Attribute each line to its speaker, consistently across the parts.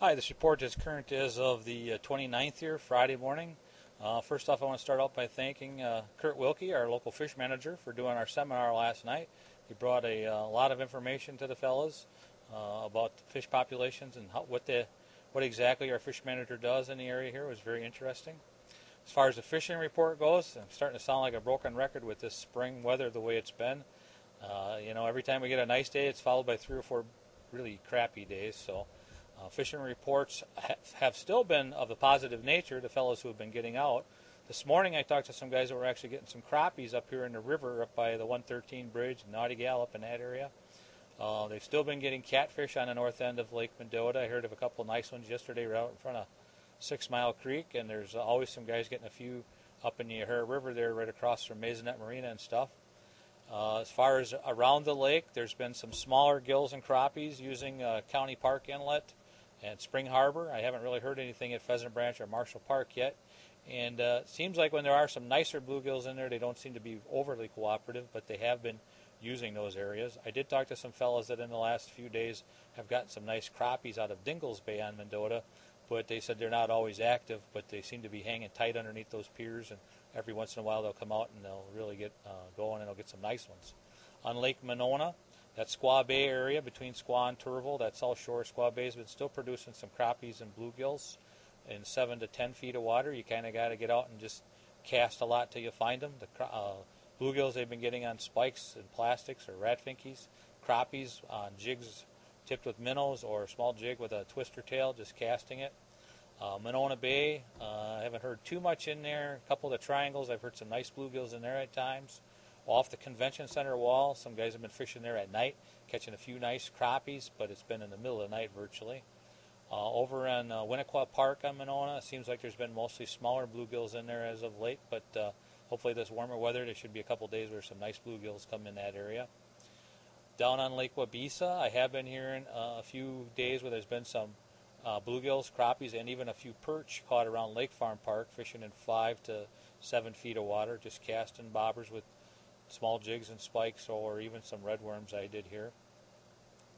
Speaker 1: Hi, this report is current as of the 29th here, Friday morning. First off, I want to start out by thanking Kurt Wilkie, our local fish manager, for doing our seminar last night. He brought a lot of information to the fellows about fish populations and what exactly our fish manager does in the area here. It was very interesting. As far as the fishing report goes, I'm starting to sound like a broken record with this spring weather the way it's been. Every time we get a nice day, it's followed by 3 or 4 really crappy days. So fishing reports have still been of a positive nature, the fellows who have been getting out. This morning I talked to some guys that were actually getting some crappies up here in the river up by the 113 bridge, Naughty Gal up in that area. They've still been getting catfish on the north end of Lake Mendota. I heard of a couple nice ones yesterday right out in front of 6 Mile Creek, and there's always some guys getting a few up in the O'Hare River there right across from Maisonette Marina and stuff. As far as around the lake, there's been some smaller gills and crappies using County Park Inlet and Spring Harbor. I haven't really heard anything at Pheasant Branch or Marshall Park yet. And it seems like when there are some nicer bluegills in there, they don't seem to be overly cooperative, but they have been using those areas. I did talk to some fellows that in the last few days have gotten some nice crappies out of Dingles Bay on Mendota, but they said they're not always active, but they seem to be hanging tight underneath those piers, and every once in a while they'll come out and they'll really get going, and they'll get some nice ones. On Lake Monona, that Squaw Bay area between Squaw and Turville, that South Shore Squaw Bay has been still producing some crappies and bluegills in 7 to 10 feet of water. You kind of got to get out and just cast a lot till you find them. The bluegills they've been getting on spikes and plastics or ratfinkies, crappies on jigs tipped with minnows or a small jig with a twister tail, just casting it. Monona Bay, I haven't heard too much in there. A couple of the triangles, I've heard some nice bluegills in there at times. Off the convention center wall, some guys have been fishing there at night, catching a few nice crappies, but it's been in the middle of the night virtually. Over in Winnequa Park on Monona, it seems like there's been mostly smaller bluegills in there as of late, but hopefully this warmer weather, there should be a couple days where some nice bluegills come in that area. Down on Lake Wabeesa, I have been hearing a few days where there's been some bluegills, crappies, and even a few perch caught around Lake Farm Park, fishing in 5 to 7 feet of water, just casting bobbers with small jigs and spikes, or even some redworms I did here.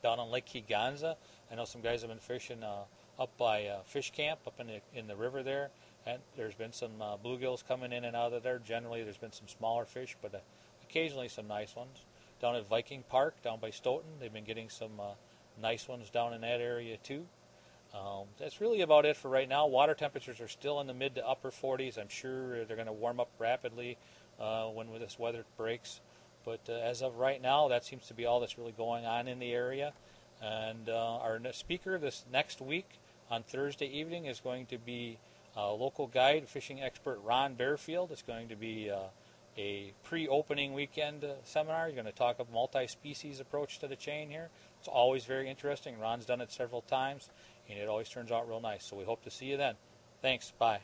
Speaker 1: Down on Lake Kegonsa, I know some guys have been fishing up by Fish Camp up in the river there, and there's been some bluegills coming in and out of there. Generally there's been some smaller fish, but occasionally some nice ones. Down at Viking Park, down by Stoughton, they've been getting some nice ones down in that area too. That's really about it for right now. Water temperatures are still in the mid to upper 40s. I'm sure they're going to warm up rapidly when this weather breaks. But as of right now, that seems to be all that's really going on in the area. And our speaker this next week on Thursday evening is going to be local guide, fishing expert Ron Bearfield. It's going to be a pre-opening weekend seminar. You're going to talk a multi-species approach to the chain here. It's always very interesting. Ron's done it several times, and it always turns out real nice. So we hope to see you then. Thanks. Bye.